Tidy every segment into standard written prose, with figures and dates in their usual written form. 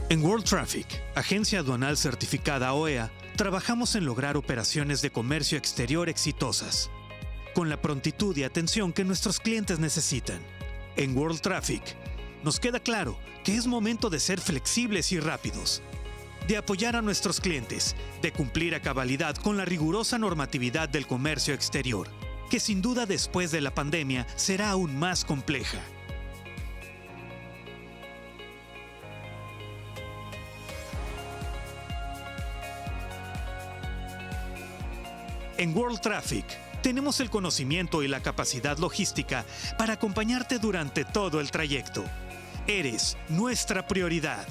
En World Traffic, agencia aduanal certificada OEA, trabajamos en lograr operaciones de comercio exterior exitosas, con la prontitud y atención que nuestros clientes necesitan. En World Traffic, nos queda claro que es momento de ser flexibles y rápidos, de apoyar a nuestros clientes, de cumplir a cabalidad con la rigurosa normatividad del comercio exterior, que sin duda después de la pandemia será aún más compleja. En World Traffic, tenemos el conocimiento y la capacidad logística para acompañarte durante todo el trayecto. Eres nuestra prioridad.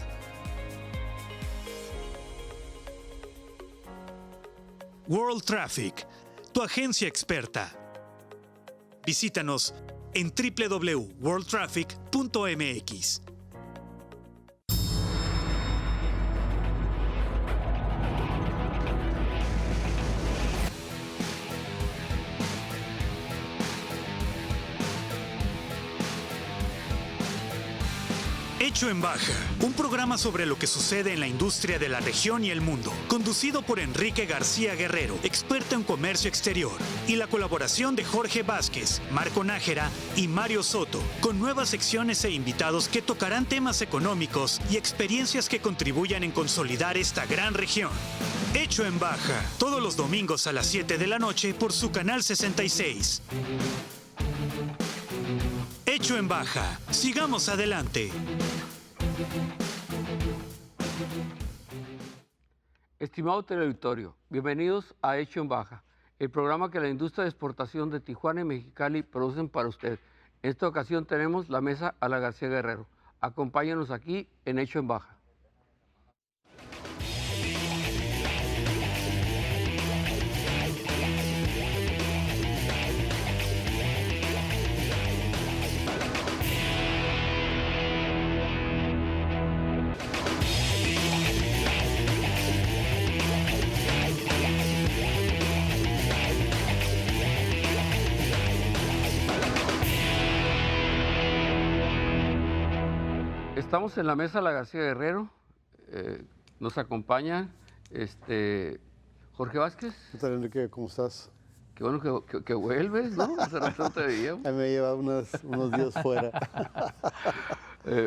World Traffic, tu agencia experta. Visítanos en www.worldtraffic.mx. Hecho en Baja, un programa sobre lo que sucede en la industria de la región y el mundo, conducido por Enrique García Guerrero, experto en comercio exterior, y la colaboración de Jorge Vázquez, Marco Nájera y Mario Soto, con nuevas secciones e invitados que tocarán temas económicos y experiencias que contribuyan en consolidar esta gran región. Hecho en Baja, todos los domingos a las 7 de la noche por su canal 66. Hecho en Baja. Sigamos adelante. Estimado teleauditorio, bienvenidos a Hecho en Baja, el programa que la industria de exportación de Tijuana y Mexicali producen para usted. En esta ocasión tenemos la mesa a la García Guerrero. Acompáñanos aquí en Hecho en Baja. Estamos en la mesa La García Guerrero, nos acompaña Jorge Vázquez. ¿Qué tal, Enrique? ¿Cómo estás? Qué bueno que vuelves, ¿no? Hace rato no te veíamos. Me lleva unos días fuera.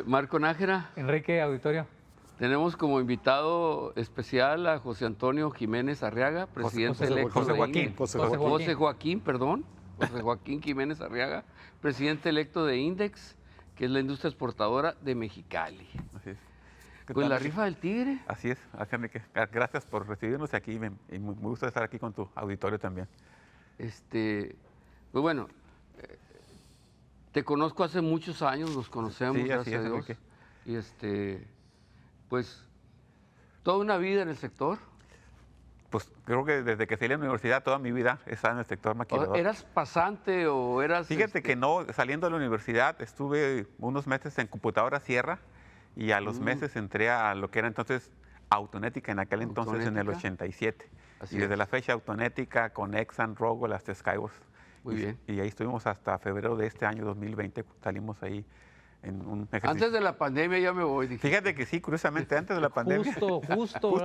Marco Nájera. Enrique, auditorio. Tenemos como invitado especial a José Antonio Jiménez Arriaga, presidente electo de INDEX. José Joaquín Jiménez Arriaga, presidente electo de INDEX, que es la industria exportadora de Mexicali. Así es. Con la rifa del tigre. Así es, gracias por recibirnos aquí y me gusta estar aquí con tu auditorio también. Pues bueno, te conozco hace muchos años, nos conocemos, sí, gracias a Dios. Enrique. Y pues, toda una vida en el sector. Pues creo que desde que salí de la universidad, toda mi vida he estado en el sector maquilador. ¿Eras pasante o eras...? Fíjate que no, saliendo de la universidad estuve unos meses en computadora Sierra y a los meses entré a lo que era entonces Autonética en aquel entonces, en el 87. Así desde es. la fecha Autonética con Exxon, Rockwell hasta Skyworks. Muy bien. Y ahí estuvimos hasta febrero de este año 2020, salimos ahí en un ejercicio. Antes de la pandemia ya me voy. Dije. Fíjate que sí, curiosamente, antes de la pandemia. Justo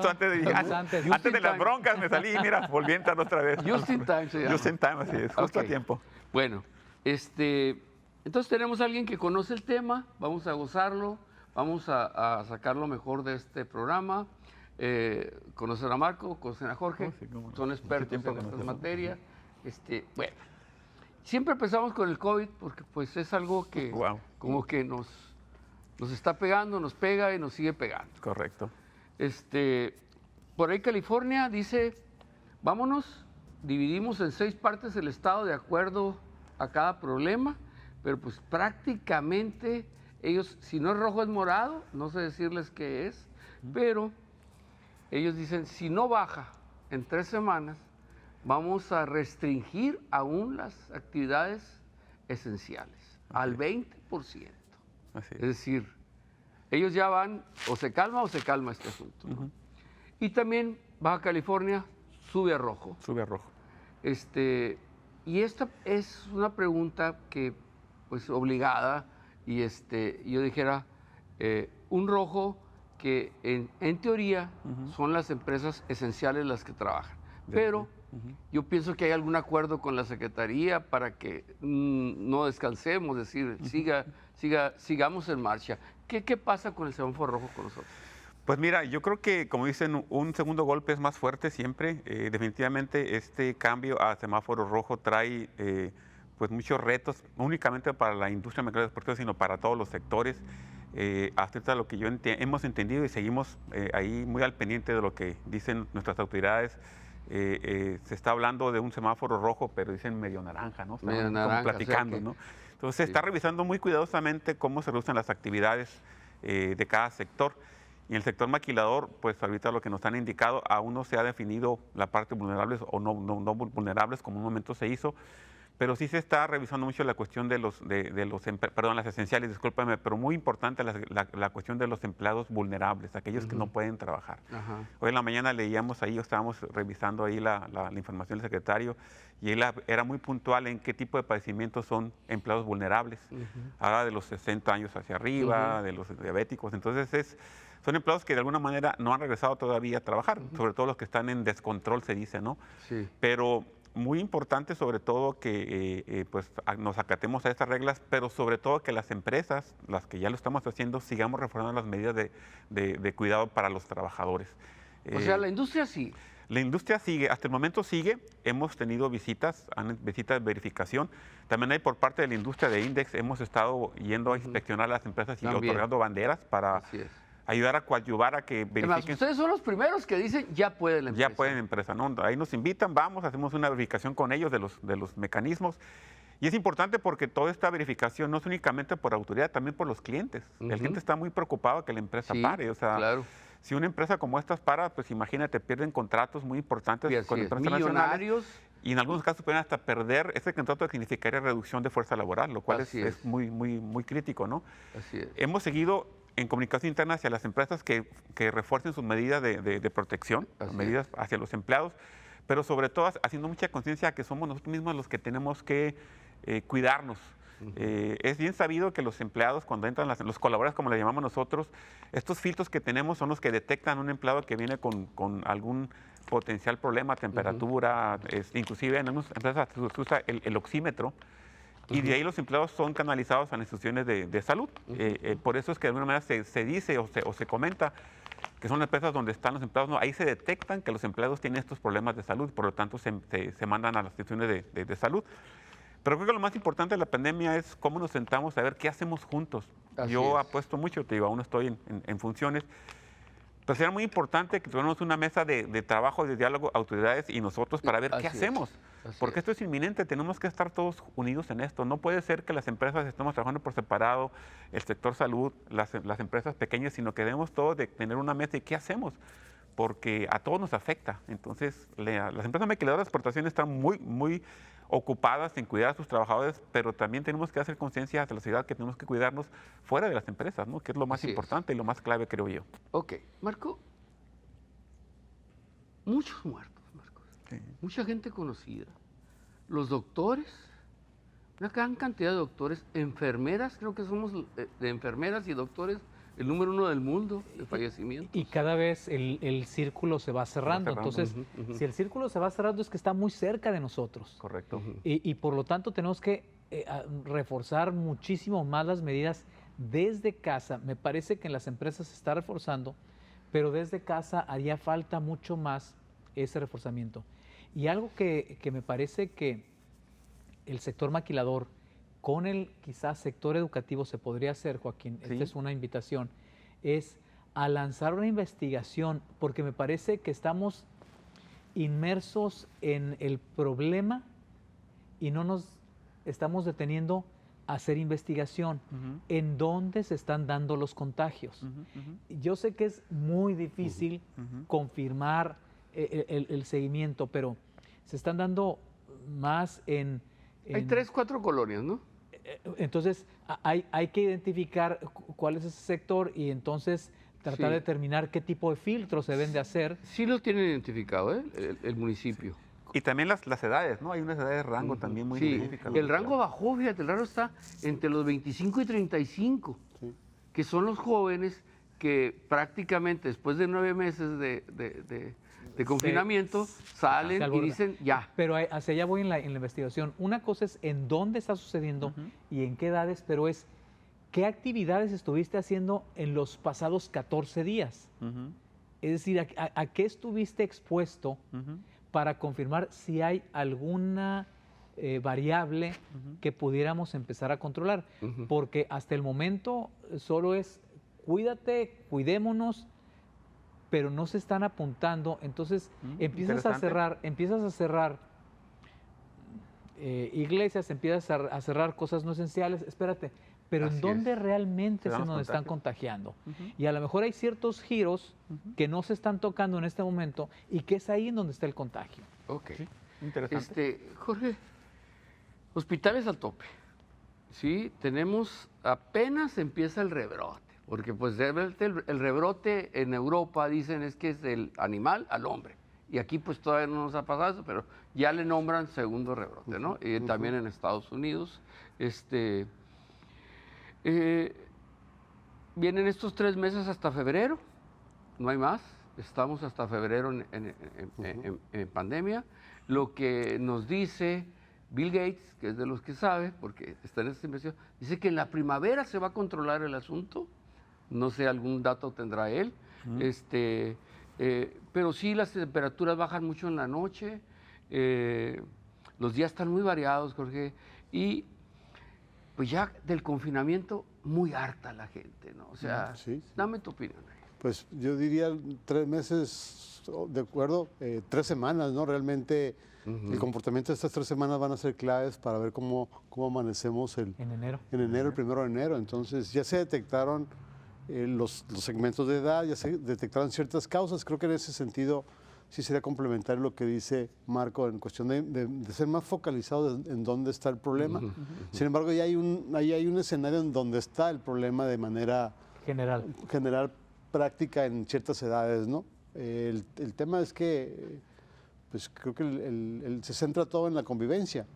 antes de las broncas me salí y mira, volví a entrar otra vez. Just in time se llama. Just in time, así es, justo Ok. a tiempo. Bueno, entonces tenemos a alguien que conoce el tema, vamos a gozarlo, vamos a sacar lo mejor de este programa. Conocer a Marco, conocer a Jorge, Sí, cómo no. son expertos Mucho tiempo en estas conocemos. materias. Bueno, siempre empezamos con el COVID porque pues es algo que Wow. como que nos está pegando, nos pega y nos sigue pegando. Correcto. Por ahí California dice, vámonos, dividimos en 6 partes el estado de acuerdo a cada problema, pero pues prácticamente ellos, si no es rojo es morado, no sé decirles qué es, pero ellos dicen, si no baja en 3 semanas, vamos a restringir aún las actividades esenciales al 20%. Así Es es. decir, ellos ya van, o se calma este asunto, ¿no? Y también Baja California sube a rojo. Sube a rojo. Y esta es una pregunta que, pues, obligada, y yo dijera, un rojo que en teoría son las empresas esenciales las que trabajan. Pero yo pienso que hay algún acuerdo con la Secretaría para que no descansemos, es decir, sigamos en marcha. ¿Qué pasa con el semáforo rojo con nosotros? Pues mira, yo creo que, como dicen, un segundo golpe es más fuerte siempre. Definitivamente este cambio a semáforo rojo trae pues muchos retos, no únicamente para la industria mecánica deportiva, sino para todos los sectores. Hasta ahorita lo que hemos entendido y seguimos ahí muy al pendiente de lo que dicen nuestras autoridades. Se está hablando de un semáforo rojo, pero dicen medio naranja, ¿no? Medio Como naranja, platicando, o sea que, ¿no? Entonces se está revisando muy cuidadosamente cómo se reducen las actividades de cada sector. Y en el sector maquilador, pues ahorita lo que nos han indicado, aún no se ha definido la parte vulnerables o no vulnerables como en un momento se hizo, pero sí se está revisando mucho la cuestión de las esenciales, discúlpame, pero muy importante la cuestión de los empleados vulnerables, aquellos que no pueden trabajar. Hoy en la mañana leíamos ahí, estábamos revisando ahí la información del secretario, y él era muy puntual en qué tipo de padecimientos son empleados vulnerables. Habla de los 60 años hacia arriba, de los diabéticos, entonces son empleados que de alguna manera no han regresado todavía a trabajar, sobre todo los que están en descontrol, se dice, ¿no? Sí. Pero muy importante sobre todo que pues nos acatemos a estas reglas, pero sobre todo que las empresas, las que ya lo estamos haciendo, sigamos reforzando las medidas de cuidado para los trabajadores. O sea, la industria sí. La industria sigue, hasta el momento sigue, hemos tenido visitas de verificación. También hay por parte de la industria de Index, hemos estado yendo a inspeccionar las empresas y otorgando banderas para ayudar a coadyuvar a que verifiquen. Además, ustedes son los primeros que dicen ya puede la empresa. Ya pueden empresa, ¿no? Ahí nos invitan, vamos, hacemos una verificación con ellos de los mecanismos. Y es importante porque toda esta verificación no es únicamente por autoridad, también por los clientes. El cliente está muy preocupado que la empresa pare. O sea, claro. Si una empresa como estas para, pues imagínate, pierden contratos muy importantes con empresas millonarios. Y en algunos casos pueden hasta perder ese contrato que significaría reducción de fuerza laboral, lo cual es muy crítico, ¿no? Así es. Hemos seguido en comunicación interna hacia las empresas que refuercen sus medidas de protección, medidas hacia los empleados, pero sobre todo haciendo mucha conciencia que somos nosotros mismos los que tenemos que cuidarnos. Es bien sabido que los empleados, cuando entran, los colaboradores, como le llamamos nosotros, estos filtros que tenemos son los que detectan un empleado que viene con algún potencial problema, temperatura, inclusive en algunas empresas se usa el oxímetro, y de ahí los empleados son canalizados a las instituciones de salud. Por eso es que de alguna manera se dice o se comenta que son empresas donde están los empleados, no, ahí se detectan que los empleados tienen estos problemas de salud, por lo tanto se mandan a las instituciones de salud. Pero creo que lo más importante de la pandemia es cómo nos sentamos a ver qué hacemos juntos. Yo apuesto mucho, te digo, aún estoy en funciones, pero será muy importante que tuviéramos una mesa de trabajo, de diálogo, autoridades y nosotros para ver qué hacemos. Porque esto es inminente, tenemos que estar todos unidos en esto. No puede ser que las empresas estemos trabajando por separado, el sector salud, las empresas pequeñas, sino que debemos todos de tener una mesa y qué hacemos, porque a todos nos afecta. Entonces, las empresas maquiladoras de exportación están muy ocupadas en cuidar a sus trabajadores, pero también tenemos que hacer conciencia hacia la sociedad que tenemos que cuidarnos fuera de las empresas, ¿no? Que es lo más importante y lo más clave, creo yo. Ok, Marco, muchos muertos, Marcos. Mucha gente conocida. Los doctores, una gran cantidad de doctores, enfermeras, creo que somos de enfermeras y doctores el número 1 del mundo de fallecimientos. Y cada vez el círculo se va cerrando. Entonces, si el círculo se va cerrando es que está muy cerca de nosotros. Correcto. Y por lo tanto tenemos que reforzar muchísimo más las medidas desde casa. Me parece que en las empresas se está reforzando, pero desde casa haría falta mucho más ese reforzamiento. Y algo que me parece que el sector maquilador con el quizás sector educativo se podría hacer, Joaquín, esta es una invitación, es a lanzar una investigación, porque me parece que estamos inmersos en el problema y no nos estamos deteniendo a hacer investigación en dónde se están dando los contagios. Yo sé que es muy difícil confirmar el seguimiento, pero se están dando más en... Hay 3, 4 colonias, ¿no? Entonces, hay que identificar cuál es ese sector y entonces tratar de determinar qué tipo de filtros se deben de hacer. Sí lo tienen identificado, el municipio. Y también las edades, ¿no? Hay unas edades de rango también muy específicas. El rango bajó, fíjate, el rango está entre los 25 y 35, que son los jóvenes que prácticamente después de 9 meses de confinamiento salen se y alborota. dicen ya. Pero hacia allá voy en la investigación. Una cosa es en dónde está sucediendo y en qué edades, pero es qué actividades estuviste haciendo en los pasados 14 días. Es decir, a qué estuviste expuesto para confirmar si hay alguna variable que pudiéramos empezar a controlar. Porque hasta el momento solo es cuídate, cuidémonos, pero no se están apuntando. Entonces empiezas a cerrar iglesias, empiezas a cerrar cosas no esenciales. Espérate, pero Así ¿en dónde es. realmente es en donde están contagiando? Y a lo mejor hay ciertos giros que no se están tocando en este momento y que es ahí en donde está el contagio. Ok. Interesante. Jorge, hospitales al tope. Sí, tenemos, apenas empieza el rebrote, porque pues realmente el rebrote en Europa dicen es que es del animal al hombre. Y aquí pues todavía no nos ha pasado eso, pero ya le nombran segundo rebrote, ¿no? Y también en Estados Unidos. Vienen estos 3 meses hasta febrero, no hay más. Estamos hasta febrero en pandemia. Lo que nos dice Bill Gates, que es de los que sabe, porque está en esta investigación, dice que en la primavera se va a controlar el asunto. No sé, algún dato tendrá él. Pero sí, las temperaturas bajan mucho en la noche. Los días están muy variados, Jorge. Y pues ya del confinamiento, muy harta la gente, ¿no? O sea, dame tu opinión. Pues yo diría 3 meses, de acuerdo, 3 semanas, ¿no? Realmente el comportamiento de estas 3 semanas van a ser claves para ver cómo amanecemos En enero. el 1 de enero. Entonces ya se detectaron los segmentos de edad, ya se detectaron ciertas causas. Creo que en ese sentido sí sería complementario lo que dice Marco en cuestión de ser más focalizado en dónde está el problema. Sin embargo, ya hay un escenario en donde está el problema de manera general práctica en ciertas edades, ¿no? El tema es que pues creo que se centra todo en la convivencia.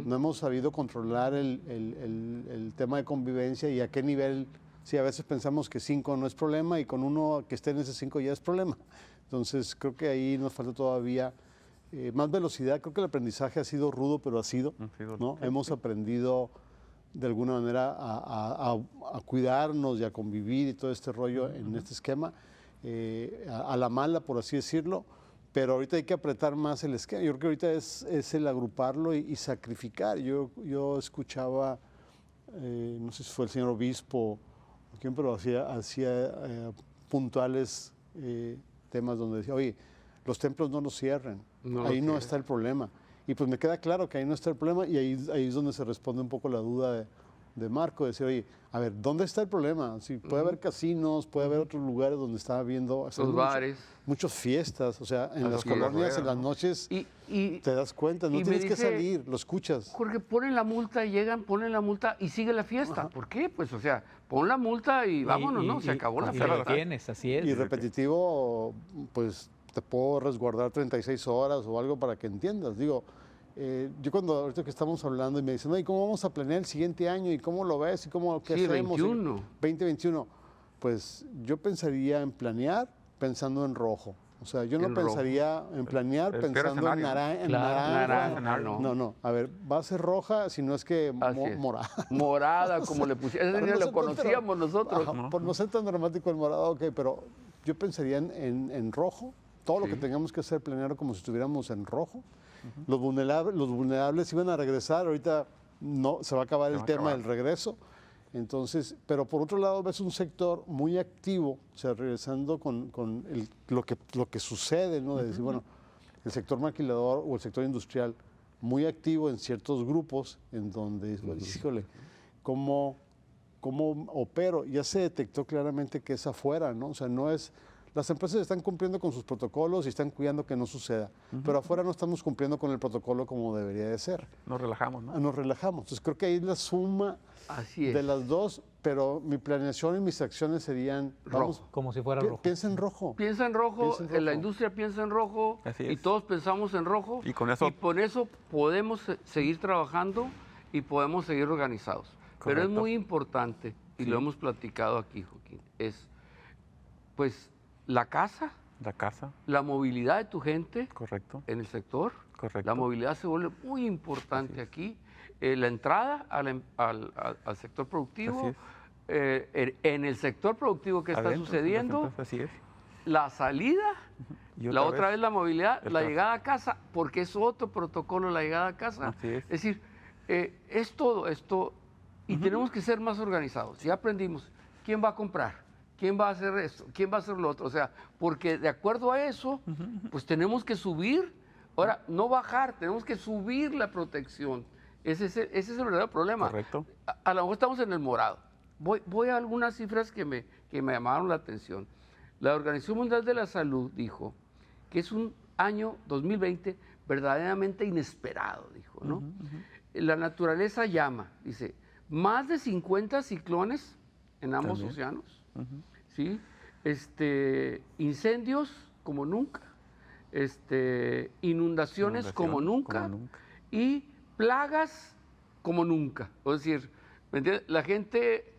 No hemos sabido controlar el tema de convivencia y a qué nivel. Sí, a veces pensamos que 5 no es problema y con uno que esté en ese 5 ya es problema. Entonces creo que ahí nos falta todavía más velocidad. Creo que el aprendizaje ha sido rudo, pero ha sido, ¿no? Hemos aprendido de alguna manera a cuidarnos y a convivir y todo este rollo en este esquema, a la mala, por así decirlo. Pero ahorita hay que apretar más el esquema. Yo creo que ahorita es el agruparlo y sacrificar. Yo escuchaba, no sé si fue el señor obispo, ¿quién? Pero hacía puntuales temas donde decía, oye, los templos no los cierren, ahí no está el problema. Y pues me queda claro que ahí no está el problema y ahí es donde se responde un poco la duda de Marco, decir, oye, a ver, ¿dónde está el problema? Sí, puede haber casinos, puede haber otros lugares donde está habiendo bares, muchas fiestas, o sea, en las colonias, en las noches, y te das cuenta, no tienes que salir, lo escuchas. Jorge, ponen la multa, ponen la multa y sigue la fiesta. ¿Por qué? Pues, o sea, pon la multa y vámonos, ¿no? Se acabó la fiesta. Y lo tienes, así es. Y repetitivo, pues te puedo resguardar 36 horas o algo para que entiendas. Digo, yo cuando ahorita que estamos hablando y me dicen, ¿y cómo vamos a planear el siguiente año? ¿Y cómo lo ves? ¿Y qué hacemos? 2021. Pues yo pensaría en planear pensando en rojo. O sea, yo no pensaría en planear pensando en naranja. No. A ver, va a ser roja, si no es que morada. Morada, como le pusimos. Ese día lo conocíamos nosotros. Por no ser tan dramático el morado, ok, pero yo pensaría en rojo. Todo lo que tengamos que hacer planear como si estuviéramos en rojo. Los vulnerables iban a regresar, ahorita no, se va a acabar el tema del regreso. Entonces, pero por otro lado ves un sector muy activo, o sea, regresando con lo que sucede, ¿no? De decir, bueno, el sector maquilador o el sector industrial muy activo en ciertos grupos en donde, híjole, ¿cómo opero? Ya se detectó claramente que es afuera, ¿no? O sea, no es... Las empresas están cumpliendo con sus protocolos y están cuidando que no suceda, pero afuera no estamos cumpliendo con el protocolo como debería de ser. Nos relajamos, ¿no? Nos relajamos. Entonces creo que ahí es la suma de las dos, pero mi planeación y mis acciones serían... Rojo. Como si fuera rojo. Piensa en rojo. Piensa en rojo, la industria piensa en rojo y todos pensamos en rojo y con eso podemos seguir trabajando y podemos seguir organizados. Correcto. Pero es muy importante, y lo hemos platicado aquí, Joaquín, es pues la casa, La casa, la movilidad de tu gente correcto. en el sector. Correcto. La movilidad se vuelve muy importante aquí. La entrada al sector productivo, en el sector productivo que está Adentro de las sucediendo, empresas, así es. la salida, Y la otra vez la movilidad, el la tráfico. llegada a casa, porque es otro protocolo la llegada a casa. Así es. Es decir, es todo esto y tenemos que ser más organizados. Ya aprendimos quién va a comprar, quién va a hacer esto, quién va a hacer lo otro. O sea, porque de acuerdo a eso, pues tenemos que subir, ahora no bajar, tenemos que subir la protección. Ese es el verdadero problema. Correcto. A lo mejor estamos en el morado. Voy a algunas cifras que me llamaron la atención. La Organización Mundial de la Salud dijo que es un año 2020 verdaderamente inesperado, dijo, ¿no? La naturaleza llama, dice, más de 50 ciclones en ambos También. océanos, ¿sí? Incendios como nunca, inundaciones como nunca, y plagas como nunca. Es decir, ¿me entiendes? La gente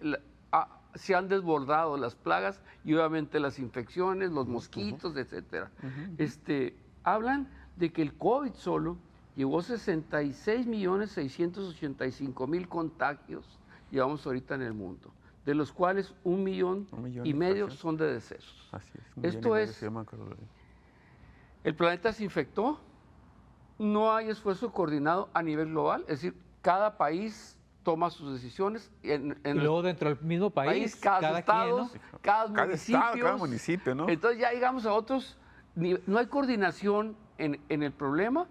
se han desbordado las plagas y obviamente las infecciones, los mosquitos, etcétera. Hablan de que el COVID solo llevó 66.685.000 contagios, llevamos ahorita en el mundo, de los cuales 1,5 millones son de decesos. Así es. Esto es, el planeta se infectó, no hay esfuerzo coordinado a nivel global, es decir, cada país toma sus decisiones. Y luego dentro del mismo país, cada estado, quien, ¿no? cada municipio, ¿no? Entonces ya llegamos a otros, no hay coordinación en el problema.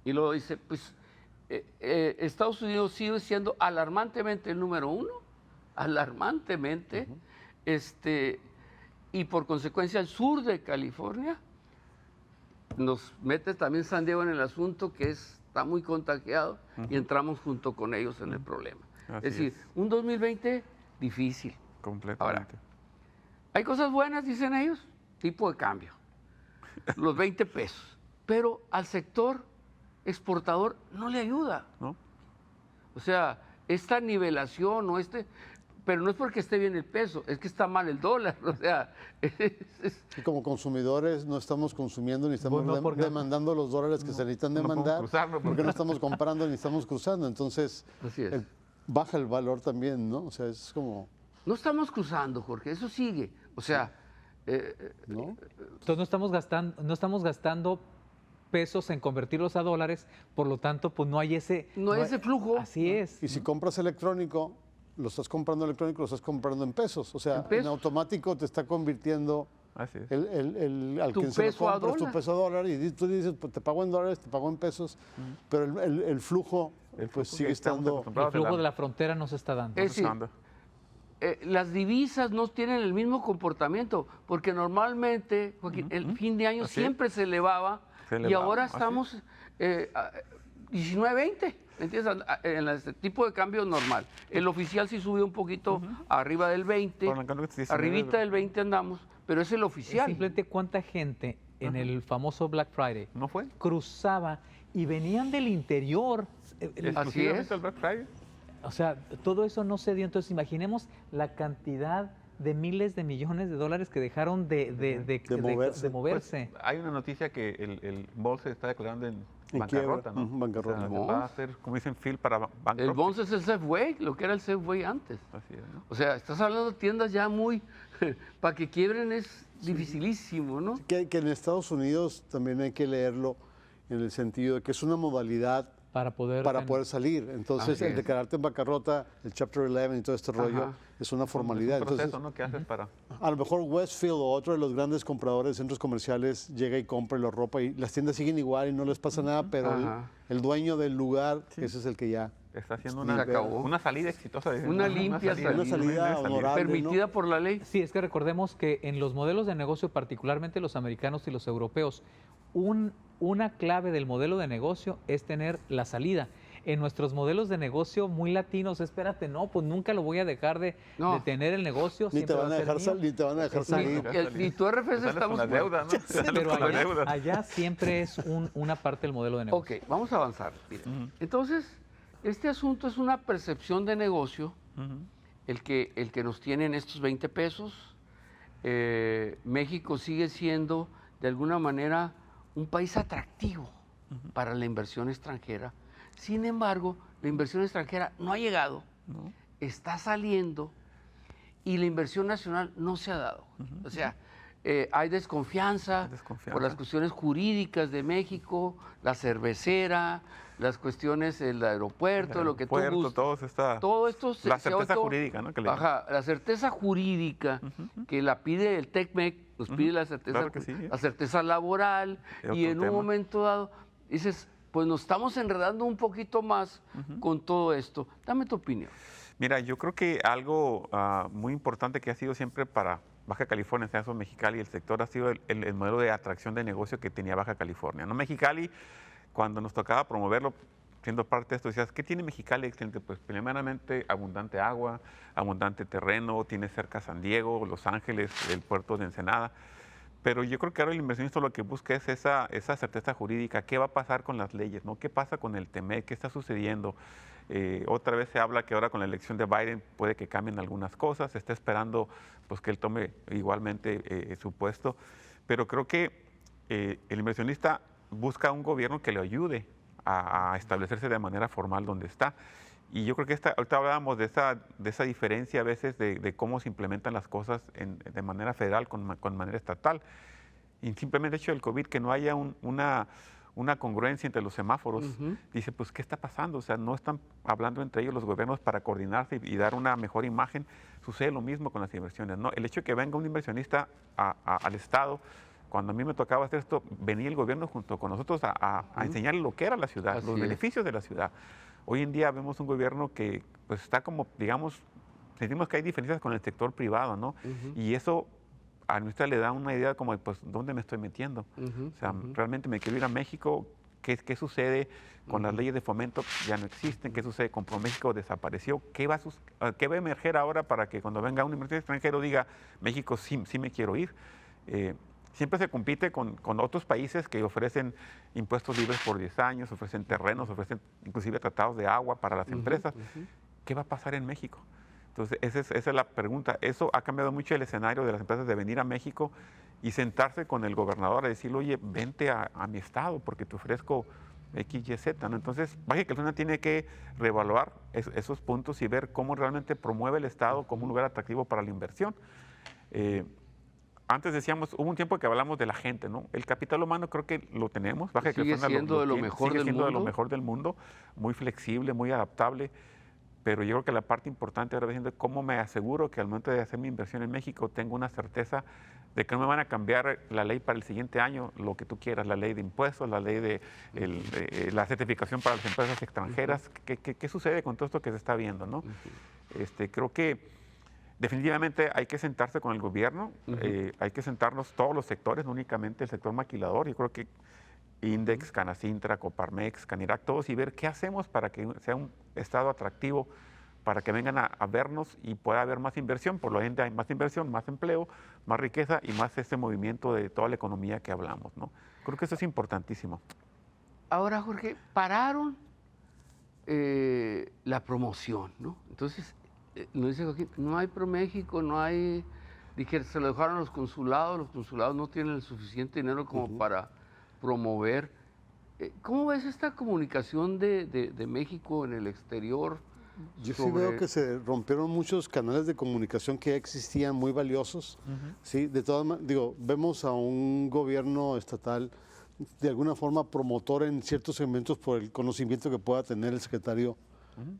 Y luego dice, pues Estados Unidos sigue siendo alarmantemente el número uno, alarmantemente, y por consecuencia el sur de California nos mete también San Diego en el asunto, que está muy contagiado, y entramos junto con ellos en el problema. Así Es decir, un 2020 difícil. Completamente. Ahora, hay cosas buenas, dicen ellos, tipo de cambio, los 20 pesos, pero al sector exportador no le ayuda. ¿No? O sea, esta nivelación o pero no es porque esté bien el peso, es que está mal el dólar. O sea, Y como consumidores no estamos consumiendo ni estamos Pues no, porque- demandando los dólares que se necesitan no podemos demandar, cruzarlo, porque no estamos comprando ni estamos cruzando. Entonces, Así es. baja el valor también, ¿no? O sea, es como, no estamos cruzando, Jorge, eso sigue. O sea, ¿no? Entonces no estamos gastando pesos en convertirlos a dólares, por lo tanto, pues no hay ese... No hay ese flujo. Así es. Y si compras electrónico, lo estás comprando electrónico, lo estás comprando en pesos. O sea, En pesos. en automático te está convirtiendo Así es. al Tu quien se lo peso a compras, tu dólar. peso a dólar, y tú dices, pues te pago en dólares, te pago en pesos, pero el flujo El pues flujo sigue que estamos estando... acostumbrados. El flujo de la frontera no se está dando. Es decir, Cruzando. las divisas no tienen el mismo comportamiento, porque normalmente, Joaquín, el fin de año Así es. siempre se elevaba, Se y elevaba, ahora así estamos 19.20, ¿entiendes? En este tipo de cambio normal. El oficial sí subió un poquito arriba del 20, Por arrancar lo que te dice, arribita del 20 andamos, pero es el Es oficial. simplemente cuánta gente en el famoso Black Friday ¿No fue? cruzaba y venían del interior. Exclusivamente el Black Friday. O sea, todo eso no se dio. Entonces, imaginemos la cantidad de miles de millones de dólares que dejaron de moverse. moverse. Pues, hay una noticia que el BOL se está declarando en En bancarrota, quiebra, ¿no? bancarrota. O sea, va a hacer, como dicen, Phil para bancarrota. El Bonds es el Safeway, lo que era el Safeway antes. Así es, ¿no? O sea, estás hablando de tiendas ya muy... para que quiebren es dificilísimo, ¿no? Que en Estados Unidos también hay que leerlo en el sentido de que es una modalidad para poder salir. Entonces, Así el es. declararte en bancarrota, el Chapter 11 y todo este rollo, Ajá. es una formalidad. Es un proceso, Entonces, ¿no? ¿Qué haces para...? a lo mejor Westfield o otro de los grandes compradores de centros comerciales llega y compra y lo ropa y las tiendas siguen igual y no les pasa nada, pero Ajá. el dueño del lugar, ese es el que ya... Está haciendo Se acabó. una salida exitosa. dicen, Una ¿no? limpia salida. Una salida honorable, Permitida por la ley. Sí, es que recordemos que en los modelos de negocio, particularmente los americanos y los europeos, una clave del modelo de negocio es tener la salida. En nuestros modelos de negocio muy latinos, espérate, no, pues nunca lo voy a dejar de tener el negocio. Ni te siempre va van a ser dejar mío. salir, ni te van a dejar Exacto. salir. Y tu RFC Sales estamos... con la deuda, ¿no? Sales Pero con la allá, deuda. allá siempre es una parte del modelo de negocio. Ok, vamos a avanzar. Mira. Entonces, este asunto es una percepción de negocio, Ujú. el que nos tienen estos 20 pesos. México sigue siendo de alguna manera un país atractivo para la inversión extranjera. Sin embargo, la inversión extranjera no ha llegado, está saliendo y la inversión nacional no se ha dado. O sea, hay desconfianza por las cuestiones jurídicas de México, la cervecera, las cuestiones del aeropuerto, lo que tú gustes. Todo esto la certeza jurídica, ¿no? La certeza jurídica que la pide el TECMEC, nos pide la certeza, claro que sí. la certeza laboral, y en un momento dado dices, pues nos estamos enredando un poquito más con todo esto. Dame tu opinión. Mira, yo creo que algo muy importante que ha sido siempre para Baja California, en este caso Mexicali, el sector ha sido el modelo de atracción de negocio que tenía Baja California. ¿No? Mexicali, cuando nos tocaba promoverlo, siendo parte de esto, decías, ¿qué tiene Mexicali excelente? Pues primeramente abundante agua, abundante terreno, tiene cerca San Diego, Los Ángeles, el puerto de Ensenada. Pero yo creo que ahora el inversionista lo que busca es esa certeza jurídica. ¿Qué va a pasar con las leyes? ¿No? ¿Qué pasa con el TEMEC? ¿Qué está sucediendo? Otra vez se habla que ahora con la elección de Biden puede que cambien algunas cosas. Se está esperando pues, que él tome igualmente su puesto. Pero creo que el inversionista busca un gobierno que le ayude a establecerse de manera formal donde está. Y yo creo que ahorita hablábamos de esa diferencia a veces de cómo se implementan las cosas de manera federal con manera estatal. Y simplemente el hecho del COVID, que no haya una congruencia entre los semáforos, dice, pues, ¿qué está pasando? O sea, no están hablando entre ellos los gobiernos para coordinarse y dar una mejor imagen. Sucede lo mismo con las inversiones, ¿no? El hecho de que venga un inversionista al Estado, cuando a mí me tocaba hacer esto, venía el gobierno junto con nosotros a enseñarle lo que era la ciudad, los beneficios de la ciudad. Hoy en día vemos un gobierno que pues está como, digamos, sentimos que hay diferencias con el sector privado, ¿no? Y eso a nuestra le da una idea como, pues, ¿dónde me estoy metiendo? O sea, realmente me quiero ir a México, ¿qué sucede con las leyes de fomento? Ya no existen, ¿qué sucede con ProMéxico? Desapareció. ¿Qué va a emerger ahora para que cuando venga un inversor extranjero diga, México sí me quiero ir? Siempre se compite con otros países que ofrecen impuestos libres por 10 años, ofrecen terrenos, ofrecen inclusive tratados de agua para las empresas. ¿Qué va a pasar en México? Entonces, esa es la pregunta. Eso ha cambiado mucho el escenario de las empresas de venir a México y sentarse con el gobernador a decirle, oye, vente a mi estado porque te ofrezco X, Y, Z, ¿no? Entonces, Baja California tiene que reevaluar esos puntos y ver cómo realmente promueve el estado como un lugar atractivo para la inversión. Antes decíamos, hubo un tiempo que hablamos de la gente, ¿no? El capital humano creo que lo tenemos. Baja California sigue siendo de lo mejor del mundo, muy flexible, muy adaptable. Pero yo creo que la parte importante ahora es cómo me aseguro que al momento de hacer mi inversión en México tengo una certeza de que no me van a cambiar la ley para el siguiente año, lo que tú quieras, la ley de impuestos, la ley de la certificación para las empresas extranjeras. ¿Qué sucede con todo esto que se está viendo, no? Creo que definitivamente hay que sentarse con el gobierno, hay que sentarnos todos los sectores, no únicamente el sector maquilador. Yo creo que Index, Canacintra, Coparmex, Canirac, todos, y ver qué hacemos para que sea un estado atractivo, para que vengan a vernos y pueda haber más inversión. Por lo tanto, hay más inversión, más empleo, más riqueza y más ese movimiento de toda la economía que hablamos, ¿no? Creo que eso es importantísimo. Ahora, Jorge, pararon la promoción, ¿no? Entonces, nos dice Joaquín, no hay ProMéxico, no hay... Dije, se lo dejaron a los consulados no tienen el suficiente dinero como para promover. ¿Cómo ves esta comunicación de México en el exterior? Yo sí veo que se rompieron muchos canales de comunicación que ya existían muy valiosos. Sí, de todas maneras, digo, vemos a un gobierno estatal de alguna forma promotor en ciertos segmentos por el conocimiento que pueda tener el secretario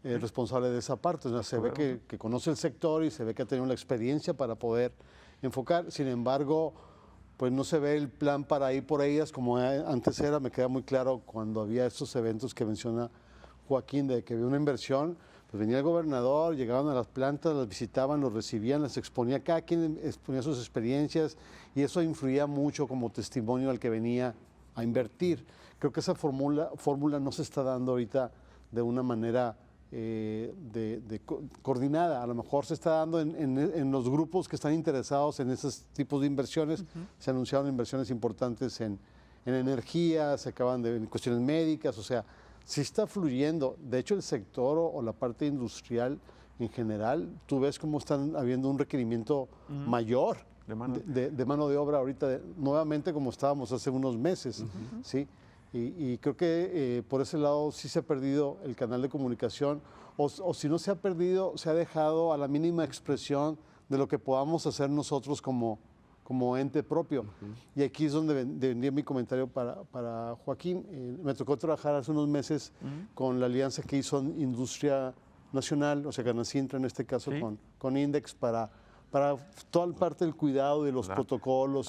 responsable de esa parte. O sea, se ve que conoce el sector y se ve que ha tenido la experiencia para poder enfocar. Sin embargo, pues no se ve el plan para ir por ellas como antes era. Me queda muy claro cuando había estos eventos que menciona Joaquín, de que había una inversión, pues venía el gobernador, llegaban a las plantas, las visitaban, los recibían, las exponía, cada quien exponía sus experiencias y eso influía mucho como testimonio al que venía a invertir. Creo que esa fórmula no se está dando ahorita de una manera coordinada. A lo mejor se está dando en los grupos que están interesados en esos tipos de inversiones. Se anunciaron inversiones importantes en energía, se acaban en cuestiones médicas, o sea, sí está fluyendo. De hecho, el sector o la parte industrial en general, tú ves cómo están habiendo un requerimiento mayor de mano de obra ahorita, nuevamente como estábamos hace unos meses, ¿sí? Y creo que por ese lado sí se ha perdido el canal de comunicación, o si no se ha perdido, se ha dejado a la mínima expresión de lo que podamos hacer nosotros como ente propio. Y aquí es donde vendría mi comentario para Joaquín. Me tocó trabajar hace unos meses con la alianza que hizo Industria Nacional, o sea, Canacintra en este caso, con Index, para toda la parte del cuidado de los protocolos,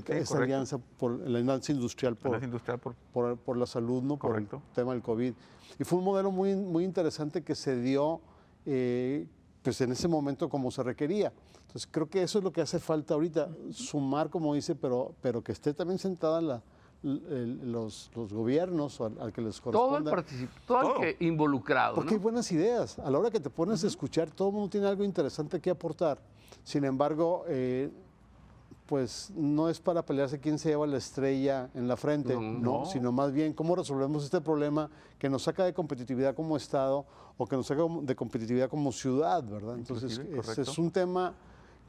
esa alianza por la alianza industrial por la salud, ¿no? Correcto. Por el tema del COVID. Y fue un modelo muy, muy interesante que se dio pues en ese momento como se requería. Entonces creo que eso es lo que hace falta ahorita, sumar, como dice, pero que esté también sentada los gobiernos al que les corresponda. Todo el que involucrado. Porque ¿no? hay buenas ideas. A la hora que te pones a escuchar, todo el mundo tiene algo interesante que aportar. Sin embargo, pues no es para pelearse quién se lleva la estrella en la frente, no, sino más bien cómo resolvemos este problema que nos saca de competitividad como Estado o que nos saca de competitividad como ciudad, ¿verdad? Entonces, es un tema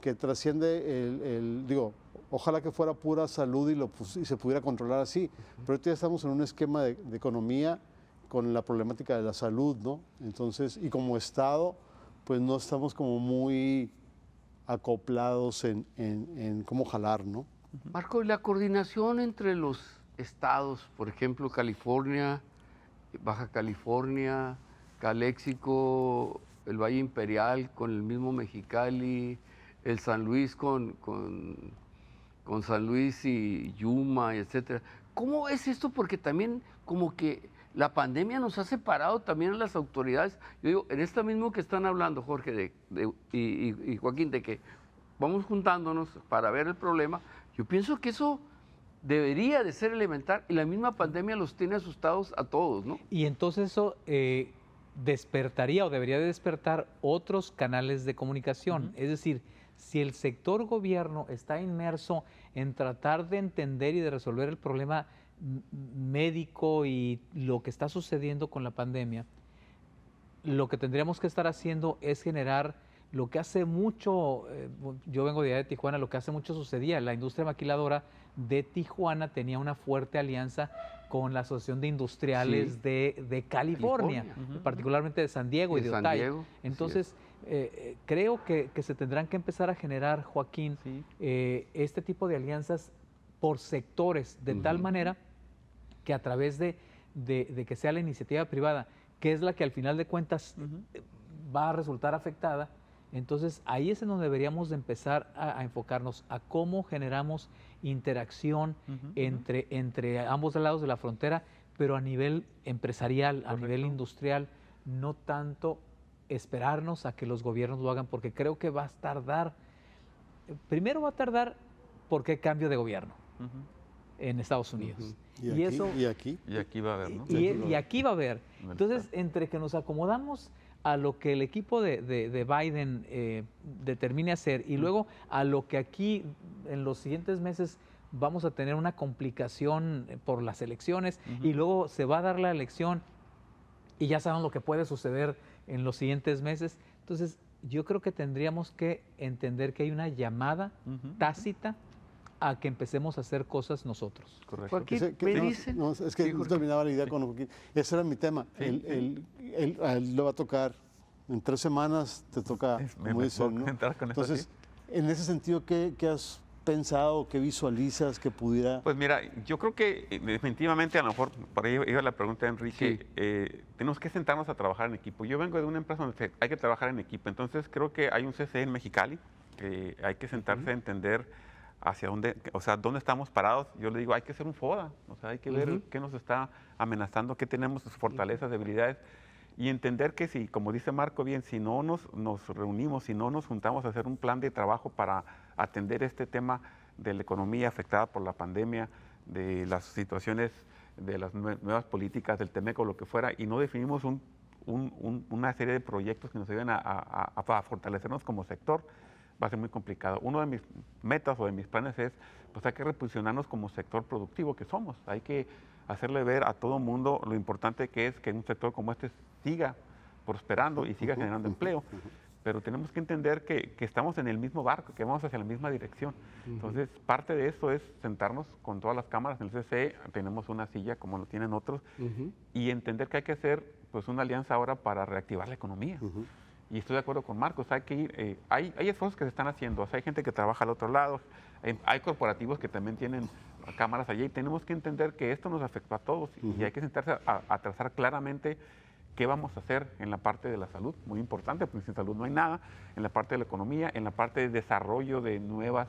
que trasciende digo, ojalá que fuera pura salud y se pudiera controlar así, pero ahorita ya estamos en un esquema de economía con la problemática de la salud, ¿no? Entonces, y como Estado, pues no estamos como muy acoplados en cómo jalar, ¿no? Marco, ¿y la coordinación entre los estados, por ejemplo, California, Baja California, Caléxico, el Valle Imperial con el mismo Mexicali, el San Luis con San Luis y Yuma, etcétera? ¿Cómo es esto? Porque también como que la pandemia nos ha separado también a las autoridades. Yo digo, en esta mismo que están hablando, Jorge y Joaquín, de que vamos juntándonos para ver el problema, yo pienso que eso debería de ser elemental y la misma pandemia los tiene asustados a todos, ¿no? Y entonces eso despertaría o debería de despertar otros canales de comunicación. Es decir, si el sector gobierno está inmerso en tratar de entender y de resolver el problema médico y lo que está sucediendo con la pandemia, lo que tendríamos que estar haciendo es generar lo que hace mucho, yo vengo de allá de Tijuana, lo que hace mucho sucedía, la industria maquiladora de Tijuana tenía una fuerte alianza con la Asociación de Industriales de California, particularmente de San Diego y de Otay. Entonces, creo que se tendrán que empezar a generar, Joaquín, este tipo de alianzas por sectores, de tal manera que a través de que sea la iniciativa privada, que es la que al final de cuentas va a resultar afectada, entonces ahí es en donde deberíamos de empezar a enfocarnos a cómo generamos interacción entre ambos lados de la frontera, pero a nivel empresarial, a nivel industrial, no tanto esperarnos a que los gobiernos lo hagan, porque creo que va a tardar, primero va a tardar porque hay cambio de gobierno en Estados Unidos. Y aquí va a haber, ¿no? Y aquí va a haber. Entonces, entre que nos acomodamos a lo que el equipo de Biden determine hacer y luego a lo que aquí en los siguientes meses vamos a tener una complicación por las elecciones y luego se va a dar la elección y ya saben lo que puede suceder en los siguientes meses. Entonces, yo creo que tendríamos que entender que hay una llamada tácita a que empecemos a hacer cosas nosotros. Correcto. Joaquín, me dicen... No, es que no terminaba la idea con Joaquín. Ese era mi tema. A él le va a tocar en 3 semanas, te toca, como dicen, ¿no? Entonces, en ese sentido, ¿qué has pensado, qué visualizas que pudiera...? Pues mira, yo creo que definitivamente, a lo mejor, por ahí iba la pregunta de Enrique, tenemos que sentarnos a trabajar en equipo. Yo vengo de una empresa donde hay que trabajar en equipo, entonces creo que hay un CCE en Mexicali, hay que sentarse a entender hacia dónde, o sea, dónde estamos parados. Yo le digo, hay que hacer un FODA, o sea, hay que ver qué nos está amenazando, qué tenemos, sus fortalezas, debilidades, y entender que si, como dice Marco bien, si no nos reunimos, si no nos juntamos a hacer un plan de trabajo para atender este tema de la economía afectada por la pandemia, de las situaciones, de las nuevas políticas del TEMEC o lo que fuera, y no definimos una serie de proyectos que nos ayuden a fortalecernos como sector, va a ser muy complicado. Uno de mis metas o de mis planes es, pues hay que reposicionarnos como sector productivo que somos. Hay que hacerle ver a todo mundo lo importante que es que un sector como este siga prosperando y siga generando empleo. pero tenemos que entender que estamos en el mismo barco, que vamos hacia la misma dirección. Entonces, parte de eso es sentarnos con todas las cámaras en el CCE, tenemos una silla como lo tienen otros, y entender que hay que hacer pues, una alianza ahora para reactivar la economía. Y estoy de acuerdo con Marcos, hay que ir, hay esfuerzos que se están haciendo, o sea, hay gente que trabaja al otro lado, hay corporativos que también tienen cámaras allí, y tenemos que entender que esto nos afecta a todos y hay que sentarse a trazar claramente qué vamos a hacer en la parte de la salud, muy importante, porque sin salud no hay nada, en la parte de la economía, en la parte de desarrollo de nuevas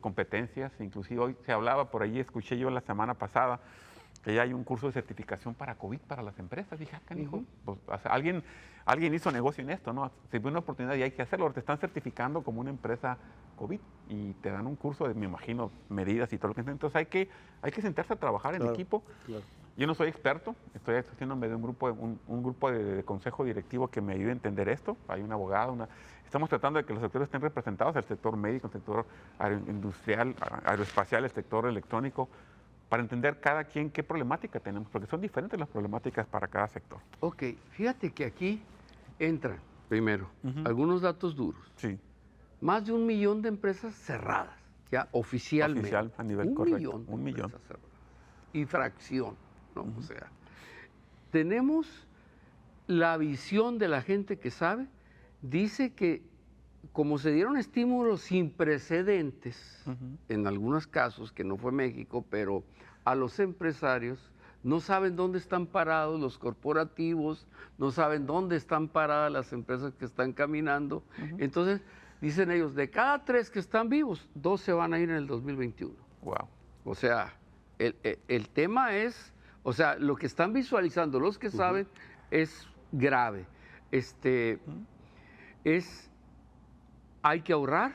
competencias, inclusive hoy se hablaba, por ahí escuché yo la semana pasada, que ya hay un curso de certificación para COVID para las empresas. Dije, canijo, pues, o sea, alguien hizo negocio en esto, ¿no? Se ve una oportunidad y hay que hacerlo. Te están certificando como una empresa COVID y te dan un curso de, me imagino, medidas y todo lo que. Entonces hay que sentarse a trabajar en equipo. Claro. Yo no soy experto, estoy haciéndome de un grupo de consejo directivo que me ayude a entender esto. Hay un abogado, estamos tratando de que los sectores estén representados, el sector médico, el sector industrial, aeroespacial, el sector electrónico, para entender cada quien qué problemática tenemos, porque son diferentes las problemáticas para cada sector. Ok, fíjate que aquí entran, primero, algunos datos duros. Sí. Más de 1 millón de empresas cerradas, ya oficialmente. Oficial, a nivel correcto. 1 millón de empresas cerradas. Y fracción, ¿no? O sea, tenemos la visión de la gente que sabe, dice que como se dieron estímulos sin precedentes, en algunos casos, que no fue México, pero a los empresarios, no saben dónde están parados los corporativos, no saben dónde están paradas las empresas que están caminando. Entonces, dicen ellos, de cada 3 que están vivos, 2 se van a ir en el 2021. Wow. O sea, el tema es, o sea, lo que están visualizando los que saben es grave. Hay que ahorrar,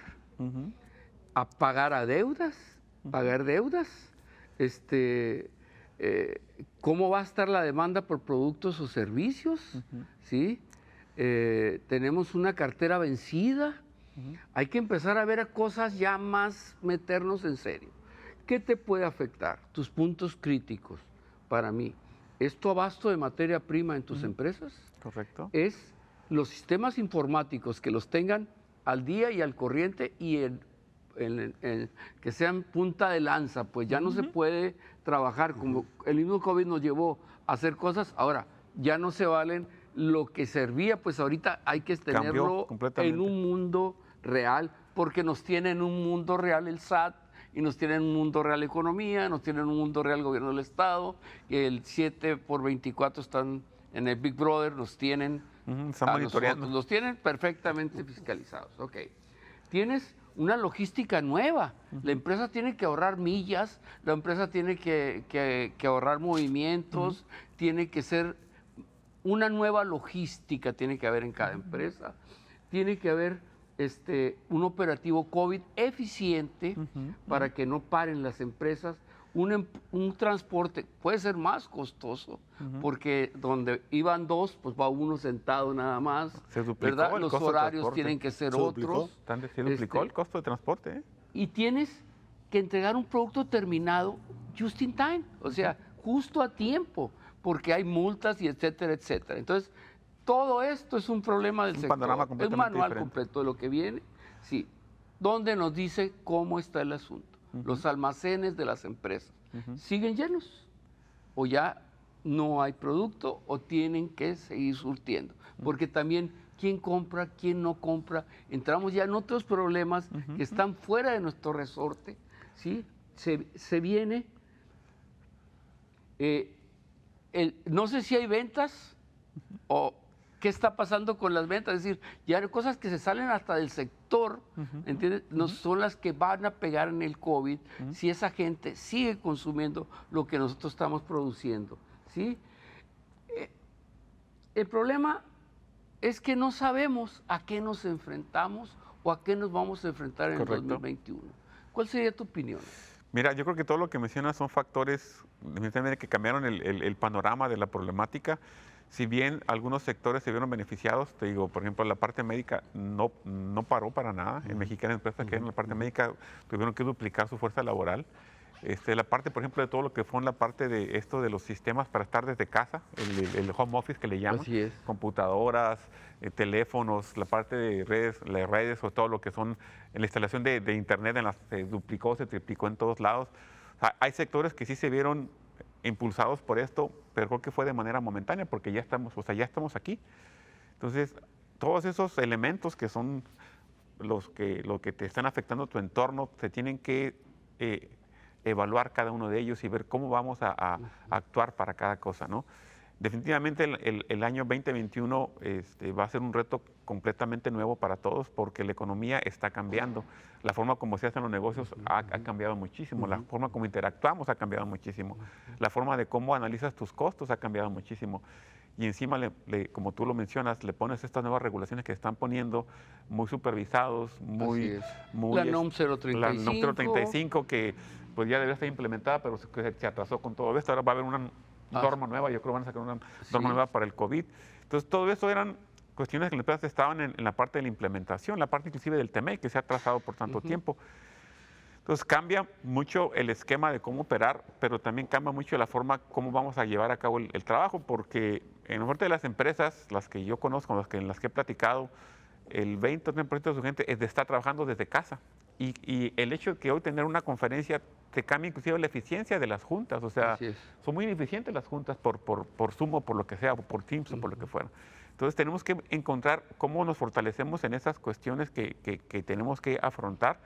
a pagar a deudas, pagar deudas, cómo va a estar la demanda por productos o servicios, ¿sí? Tenemos una cartera vencida, hay que empezar a ver cosas ya más, meternos en serio. ¿Qué te puede afectar? Tus puntos críticos, para mí. ¿Es tu abasto de materia prima en tus empresas? Correcto. Es los sistemas informáticos que los tengan al día y al corriente y que sean punta de lanza, pues ya no se puede trabajar como el mismo COVID nos llevó a hacer cosas, ahora ya no se valen lo que servía, pues ahorita hay que tenerlo en un mundo real, porque nos tiene en un mundo real el SAT, y nos tiene en un mundo real economía, nos tiene en un mundo real el gobierno del Estado, que el 7x24 están en el Big Brother, nos tienen están monitoreando. Los tienen perfectamente fiscalizados. Ok. Tienes una logística nueva. La empresa tiene que ahorrar millas, la empresa tiene que ahorrar movimientos, tiene que ser una nueva logística, tiene que haber en cada empresa. Tiene que haber un operativo COVID eficiente para que no paren las empresas. Un transporte puede ser más costoso, porque donde iban 2, pues va uno sentado nada más. Se duplicó ¿verdad? el Los costo de horarios transporte. tienen que ser otros. Se duplicó el costo de transporte. Y tienes que entregar un producto terminado just in time, o sea, justo a tiempo, porque hay multas y etcétera, etcétera. Entonces, todo esto es un problema del sector. Panorama es un completamente manual diferente. completo de lo que viene, sí, donde nos dice cómo está el asunto. Los almacenes de las empresas siguen llenos, o ya no hay producto, o tienen que seguir surtiendo, porque también quién compra, quién no compra, entramos ya en otros problemas que están fuera de nuestro resorte, ¿sí? Se viene, no sé si hay ventas o qué está pasando con las ventas, es decir, ya hay cosas que se salen hasta del sector, ¿entiendes? No son las que van a pegar en el COVID si esa gente sigue consumiendo lo que nosotros estamos produciendo, ¿sí? El problema es que no sabemos a qué nos enfrentamos o a qué nos vamos a enfrentar en el 2021. ¿Cuál sería tu opinión? Mira, yo creo que todo lo que mencionas son factores que cambiaron el panorama de la problemática. Si bien algunos sectores se vieron beneficiados, te digo, por ejemplo, la parte médica no paró para nada. En mexicanas empresas que en la parte médica tuvieron que duplicar su fuerza laboral. La parte, por ejemplo, de todo lo que fue en la parte de esto de los sistemas para estar desde casa, el home office que le llaman, Así es. computadoras, teléfonos, la parte de redes, las redes o todo lo que son la instalación de internet, se duplicó, se triplicó en todos lados. O sea, hay sectores que sí se vieron impulsados por esto, pero creo que fue de manera momentánea porque ya estamos, ya estamos aquí. Entonces, todos esos elementos que son lo que te están afectando tu entorno, se tienen que evaluar cada uno de ellos y ver cómo vamos a actuar para cada cosa, ¿no? Definitivamente el año 2021 va a ser un reto completamente nuevo para todos porque la economía está cambiando. La forma como se hacen los negocios ha cambiado muchísimo, la forma como interactuamos ha cambiado muchísimo, la forma de cómo analizas tus costos ha cambiado muchísimo. Y encima, como tú lo mencionas, le pones estas nuevas regulaciones que están poniendo muy supervisados, muy... La NOM 035. La NOM 035, que pues ya debería estar implementada, pero se atrasó con todo esto. Ahora va a haber una norma nueva, yo creo que van a sacar una norma nueva para el COVID. Entonces, todo eso eran cuestiones que las empresas estaban en la parte de la implementación, la parte inclusive del TME, que se ha atrasado por tanto tiempo. Entonces cambia mucho el esquema de cómo operar, pero también cambia mucho la forma cómo vamos a llevar a cabo el trabajo, porque en la parte de las empresas, las que yo conozco, en las que he platicado, el 20 o 30% de su gente está trabajando desde casa. Y el hecho de que hoy tener una conferencia te cambia inclusive la eficiencia de las juntas. O sea, son muy ineficientes las juntas por Zoom o por lo que sea, o por Teams o por lo que fuera. Entonces tenemos que encontrar cómo nos fortalecemos en esas cuestiones que tenemos que afrontar,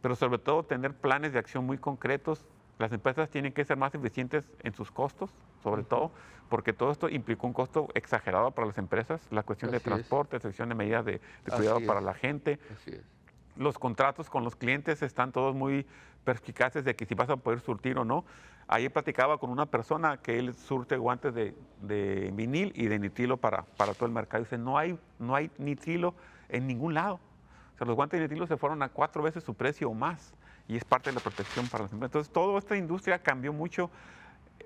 pero sobre todo tener planes de acción muy concretos. Las empresas tienen que ser más eficientes en sus costos, sobre todo, porque todo esto implicó un costo exagerado para las empresas, la cuestión de transporte, la cuestión de medidas de cuidado para la gente. Los contratos con los clientes están todos muy perspicaces de que si vas a poder surtir o no. Ayer platicaba con una persona que él surte guantes de vinil y de nitrilo para todo el mercado. Dice, no hay nitrilo en ningún lado. O sea, los guantes de nitrilo se fueron a 4 veces su precio o más, y es parte de la protección para las empresas. Entonces, toda esta industria cambió mucho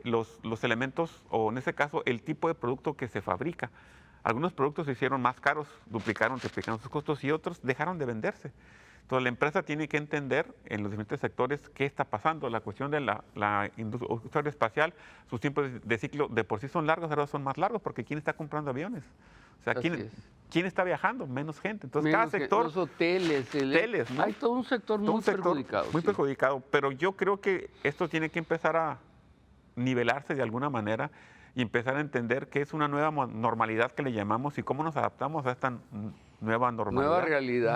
los elementos, o en este caso, el tipo de producto que se fabrica. Algunos productos se hicieron más caros, triplicaron sus costos, y otros dejaron de venderse. Entonces, la empresa tiene que entender en los diferentes sectores qué está pasando. La cuestión de la industria espacial, sus tiempos de ciclo de por sí son largos, ahora son más largos, porque ¿quién está comprando aviones? O sea, ¿quién está viajando? Menos gente. Entonces, cada sector... Los hoteles, ¿no? Hay todo un sector muy perjudicado. Muy perjudicado, pero yo creo que esto tiene que empezar a nivelarse de alguna manera y empezar a entender que es una nueva normalidad que le llamamos y cómo nos adaptamos a esta nueva normalidad.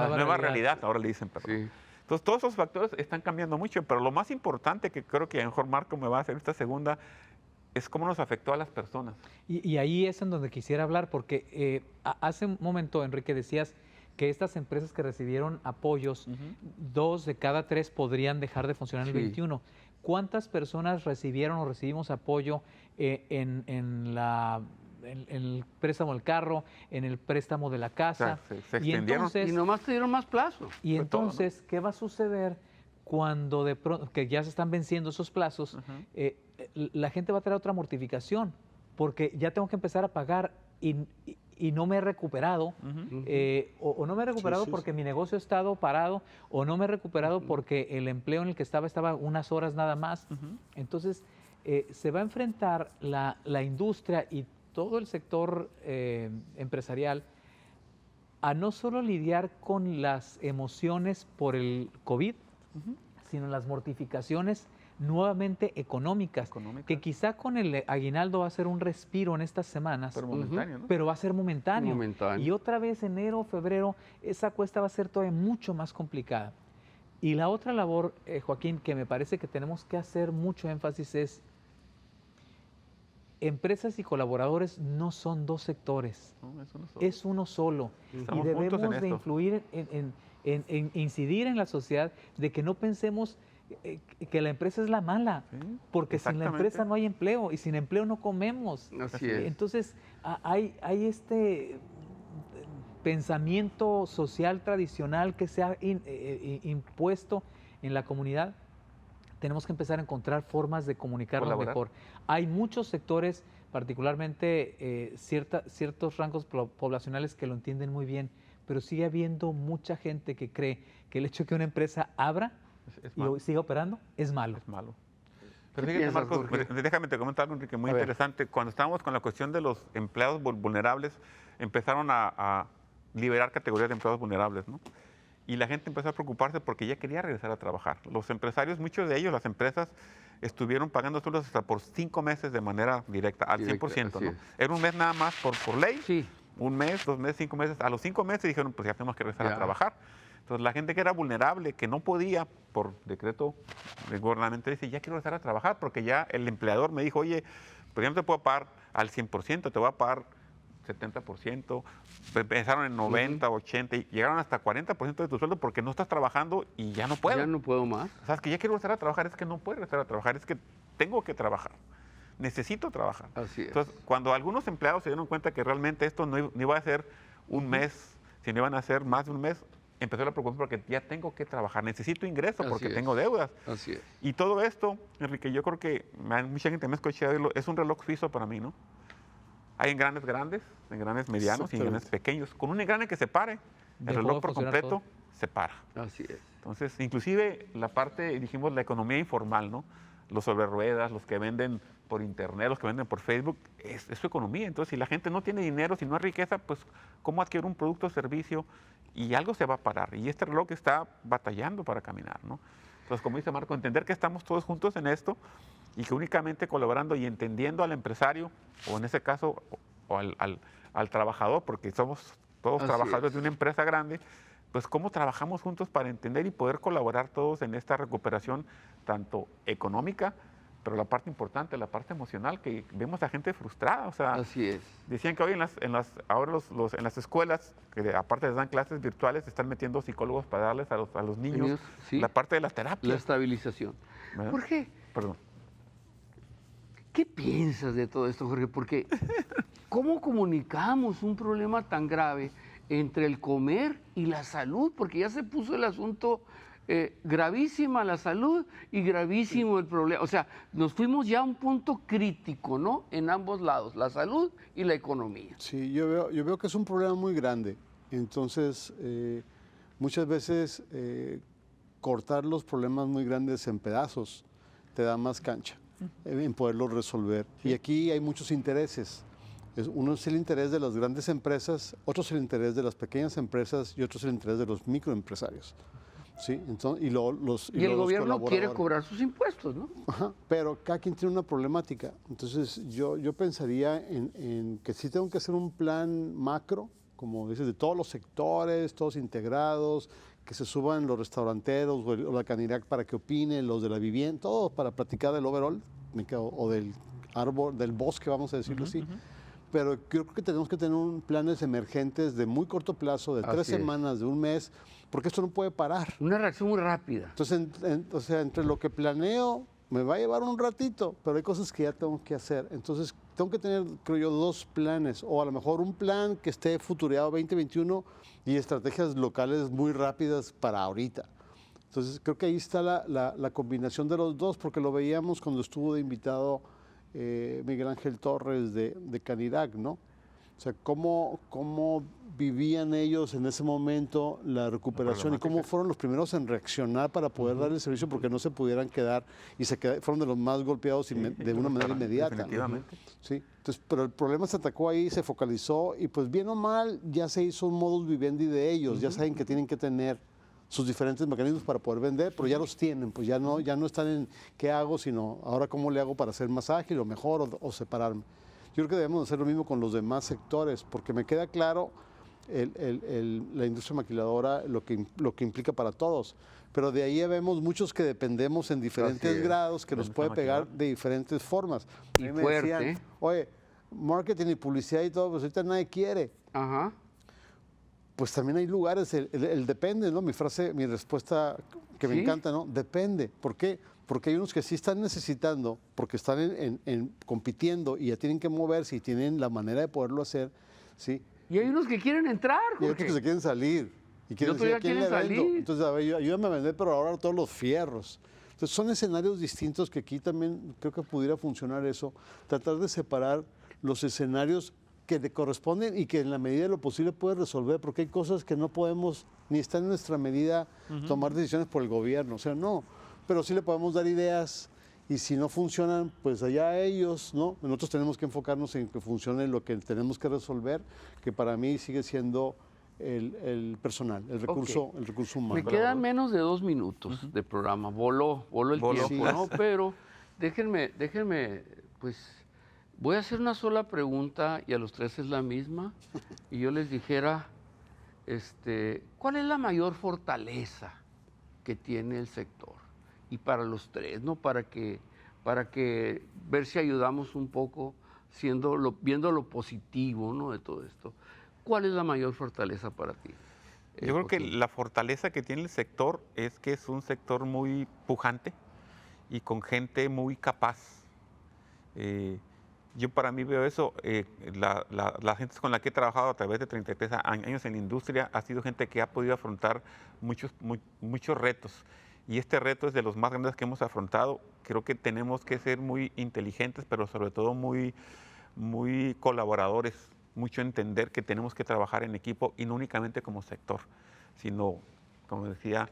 Nueva realidad, ahora le dicen, perdón. Sí. Entonces, todos esos factores están cambiando mucho, pero lo más importante, que creo que a lo mejor Marco me va a hacer esta segunda, es cómo nos afectó a las personas. Y ahí es en donde quisiera hablar, porque hace un momento, Enrique, decías que estas empresas que recibieron apoyos, 2 de cada 3 podrían dejar de funcionar en el 21. ¿Cuántas personas recibieron o recibimos apoyo en el préstamo del carro, en el préstamo de la casa? Se extendieron. Y nomás te dieron más plazo. Y entonces, todo, ¿no? ¿Qué va a suceder cuando de pronto, que ya se están venciendo esos plazos, la gente va a traer otra mortificación? Porque ya tengo que empezar a pagar y no me he recuperado, o no me he recuperado porque mi negocio ha estado parado, o no me he recuperado porque el empleo en el que estaba unas horas nada más. Entonces, se va a enfrentar la industria y todo el sector empresarial a no solo lidiar con las emociones por el COVID, sino las mortificaciones nuevamente económicas, que quizá con el aguinaldo va a ser un respiro en estas semanas, pero momentáneo, ¿no? Pero va a ser momentáneo. Y otra vez enero, febrero, esa cuesta va a ser todavía mucho más complicada. Y la otra labor, Joaquín, que me parece que tenemos que hacer mucho énfasis es: empresas y colaboradores no son 2 sectores, es uno solo. Y debemos de influir en incidir en la sociedad de que no pensemos que la empresa es la mala, porque sin la empresa no hay empleo, y sin empleo no comemos. Así es. Entonces, hay este pensamiento social tradicional que se ha impuesto en la comunidad. Tenemos que empezar a encontrar formas de comunicarnos mejor. Hay muchos sectores, particularmente ciertos rangos poblacionales, que lo entienden muy bien, pero sigue habiendo mucha gente que cree que el hecho de que una empresa abra y siga operando es malo. Pero ¿Qué fíjate, piensas, Marcos, Jorge? déjame te comentar algo, Enrique, muy A ver. interesante. Cuando estábamos con la cuestión de los empleados vulnerables, empezaron a liberar categorías de empleados vulnerables, ¿no? Y la gente empezó a preocuparse porque ya quería regresar a trabajar. Los empresarios, muchos de ellos, las empresas, estuvieron pagando sueldos hasta por 5 meses de manera directa, al Directa, 100%, así ¿no? es. Era un mes nada más por ley, Sí. 1 mes, 2 meses, 5 meses. A los 5 meses dijeron, pues ya tenemos que regresar Ya. a trabajar. Entonces, la gente que era vulnerable, que no podía, por decreto gubernamental, dice, ya quiero regresar a trabajar, porque ya el empleador me dijo, oye, pues ya no te puedo pagar al 100%, te voy a pagar 70%, empezaron en 90, 80, y llegaron hasta 40% de tu sueldo porque no estás trabajando y ya no puedo. Ya no puedo más. O sea, es que ya quiero regresar a trabajar, es que no puedo regresar a trabajar, es que tengo que trabajar, necesito trabajar. Así es. Entonces, cuando algunos empleados se dieron cuenta que realmente esto no iba a ser un mes, sino iban a ser más de un mes, empezó la preocupación porque ya tengo que trabajar, necesito ingreso Así porque es. tengo deudas. Así es. Y todo esto, Enrique, yo creo que mucha gente me ha escuchado decirlo, es un reloj suizo para mí, ¿no? Hay engranes grandes, engranes medianos y engranes pequeños. Con un engrane que se pare, el Dejó reloj de por funcionar completo se para. Así es. Entonces, inclusive la parte, dijimos, la economía informal, ¿no? Los sobre ruedas, los que venden por internet, los que venden por Facebook, es su economía. Entonces, si la gente no tiene dinero, si no hay riqueza, pues, ¿cómo adquirir un producto o servicio? Y algo se va a parar. Y este reloj está batallando para caminar, ¿no? Entonces, como dice Marco, entender que estamos todos juntos en esto y que únicamente colaborando y entendiendo al empresario, o en ese caso, o al trabajador, porque somos todos Así trabajadores es. de una empresa grande, pues cómo trabajamos juntos para entender y poder colaborar todos en esta recuperación, tanto económica, pero la parte importante, la parte emocional, que vemos a gente frustrada. O sea, Así es. decían que hoy ahora en las escuelas, que aparte les dan clases virtuales, están metiendo psicólogos para darles a los niños Niños, sí. la parte de la terapia. La estabilización. ¿Verdad? Jorge, Perdón. ¿qué piensas de todo esto, Jorge? Porque ¿cómo comunicamos un problema tan grave entre el comer y la salud? Porque ya se puso el asunto gravísima la salud y gravísimo el problema. O sea, nos fuimos ya a un punto crítico, ¿no? En ambos lados, la salud y la economía. Sí, yo veo que es un problema muy grande. Entonces, muchas veces cortar los problemas muy grandes en pedazos te da más cancha en poderlos resolver. Y aquí hay muchos intereses. Uno es el interés de las grandes empresas, otro es el interés de las pequeñas empresas y otro es el interés de los microempresarios. ¿Sí? Entonces, Y el luego los gobierno quiere colaboradores. cobrar sus impuestos, ¿no? Ajá, pero cada quien tiene una problemática. Entonces, yo pensaría en que sí tengo que hacer un plan macro, como dices, de todos los sectores, todos integrados, que se suban los restauranteros o la Canirac para que opinen, los de la vivienda, todos para platicar del overall, o del árbol, del bosque, vamos a decirlo así. Pero creo que tenemos que tener planes emergentes de muy corto plazo, de 3 Así es. semanas, de un mes, porque esto no puede parar. Una reacción muy rápida. Entonces, o sea, entre lo que planeo, me va a llevar un ratito, pero hay cosas que ya tengo que hacer. Entonces, tengo que tener, creo yo, 2 planes, o a lo mejor un plan que esté futureado 2021 y estrategias locales muy rápidas para ahorita. Entonces, creo que ahí está la combinación de los dos, porque lo veíamos cuando estuvo de invitado Miguel Ángel Torres de Canirac, ¿no? O sea, cómo vivían ellos en ese momento la recuperación y cómo fueron los primeros en reaccionar para poder dar el servicio porque no se pudieran quedar y fueron de los más golpeados de una manera inmediata, ¿no? Definitivamente. Sí. Entonces, pero el problema se atacó ahí, se focalizó y pues bien o mal ya se hizo un modus vivendi de ellos, ya saben que tienen que tener sus diferentes mecanismos para poder vender, pero ya los tienen, pues ya no están en qué hago, sino ahora cómo le hago para ser más ágil o mejor o separarme. Yo creo que debemos hacer lo mismo con los demás sectores, porque me queda claro la industria maquiladora, lo que implica para todos. Pero de ahí ya vemos muchos que dependemos en diferentes Así es. grados, que nos puede pegar de diferentes formas. Y A mí me fuerte. decían, oye, marketing y publicidad y todo, pues ahorita nadie quiere. Ajá. Pues también hay lugares, el depende, ¿no? Mi respuesta que me ¿Sí? encanta, ¿no? Depende. ¿Por qué? Porque hay unos que sí están necesitando, porque están compitiendo y ya tienen que moverse y tienen la manera de poderlo hacer, ¿sí? Y hay unos que quieren entrar, Y hay otros Jorge. que se quieren salir. Y quieren otros decir, ya ¿a quién quieren le vendo? salir. Entonces, a ver, ayúdame a vender, pero ahora todos los fierros. Entonces, son escenarios distintos que aquí también creo que pudiera funcionar eso. Tratar de separar los escenarios que le corresponden y que en la medida de lo posible puede resolver, porque hay cosas que no podemos, ni está en nuestra medida tomar decisiones por el gobierno. O sea, no. Pero sí le podemos dar ideas y si no funcionan, pues allá ellos, ¿no? Nosotros tenemos que enfocarnos en que funcione lo que tenemos que resolver, que para mí sigue siendo el personal, el recurso humano. Me quedan menos de 2 minutos de programa. Voló el tiempo, Sí. ¿no? Pero déjenme, pues, voy a hacer una sola pregunta y a los 3 es la misma. Y yo les dijera, ¿cuál es la mayor fortaleza que tiene el sector? Y para los 3, ¿no? Para que ver si ayudamos un poco viendo lo positivo, ¿no? De todo esto. ¿Cuál es la mayor fortaleza para ti? Yo creo que Joaquín? la fortaleza que tiene el sector es que es un sector muy pujante y con gente muy capaz. Yo para mí veo eso, la gente con la que he trabajado a través de 33 años en la industria ha sido gente que ha podido afrontar muchos retos. Y este reto es de los más grandes que hemos afrontado. Creo que tenemos que ser muy inteligentes, pero sobre todo muy colaboradores. Mucho entender que tenemos que trabajar en equipo y no únicamente como sector, sino, como decía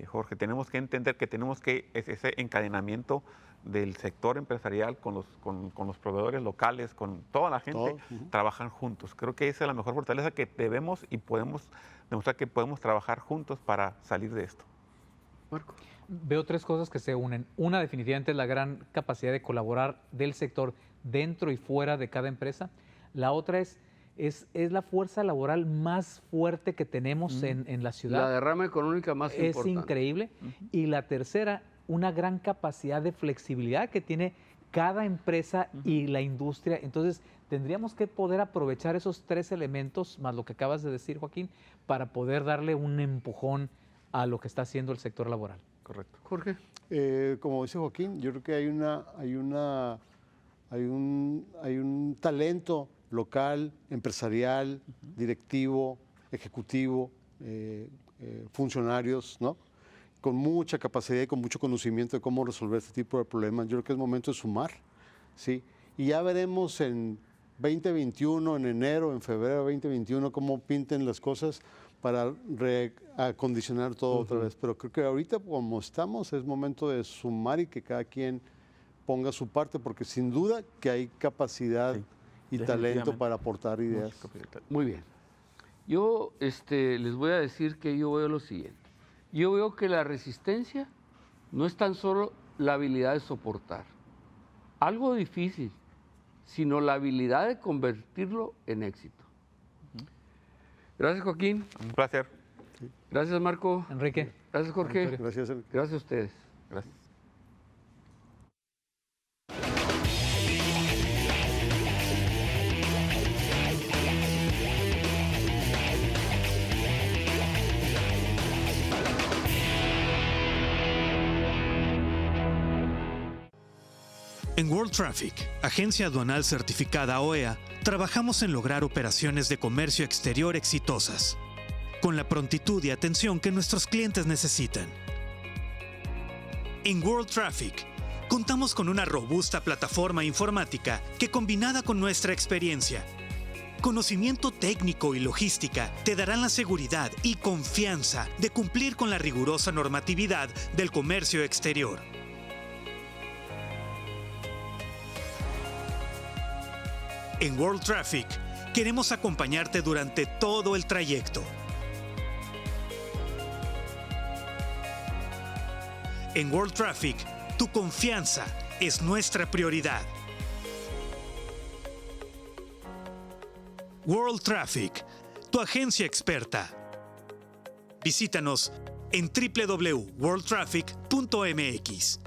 Jorge, tenemos que entender que tenemos que ese encadenamiento del sector empresarial con los proveedores locales, con toda la gente, trabajan juntos. Creo que esa es la mejor fortaleza que debemos y podemos demostrar que podemos trabajar juntos para salir de esto. Marco. Veo 3 cosas que se unen. Una, definitivamente, es la gran capacidad de colaborar del sector dentro y fuera de cada empresa. La otra es la fuerza laboral más fuerte que tenemos en la ciudad. La derrama económica más importante. Es increíble. Y la tercera, una gran capacidad de flexibilidad que tiene cada empresa y la industria. Entonces, tendríamos que poder aprovechar esos 3 elementos, más lo que acabas de decir, Joaquín, para poder darle un empujón a lo que está haciendo el sector laboral. Correcto. Jorge. Como dice Joaquín, yo creo que hay un talento local, empresarial, directivo, ejecutivo, funcionarios, ¿no? Con mucha capacidad y con mucho conocimiento de cómo resolver este tipo de problemas. Yo creo que es momento de sumar, ¿sí? Y ya veremos en 2021, en enero, en febrero de 2021, cómo pinten las cosas para reacondicionar todo otra vez. Pero creo que ahorita, como estamos, es momento de sumar y que cada quien ponga su parte, porque sin duda que hay capacidad y talento para aportar ideas. Muy bien. Yo les voy a decir que yo veo lo siguiente. Yo veo que la resistencia no es tan solo la habilidad de soportar algo difícil, sino la habilidad de convertirlo en éxito. Gracias, Joaquín. Un placer. Gracias, Marco. Enrique. Gracias, Jorge. Gracias, Enrique. Gracias a ustedes. Gracias. En World Traffic, agencia aduanal certificada OEA, trabajamos en lograr operaciones de comercio exterior exitosas, con la prontitud y atención que nuestros clientes necesitan. En World Traffic, contamos con una robusta plataforma informática que, combinada con nuestra experiencia, conocimiento técnico y logística, te darán la seguridad y confianza de cumplir con la rigurosa normatividad del comercio exterior. En World Traffic, queremos acompañarte durante todo el trayecto. En World Traffic, tu confianza es nuestra prioridad. World Traffic, tu agencia experta. Visítanos en www.worldtraffic.mx.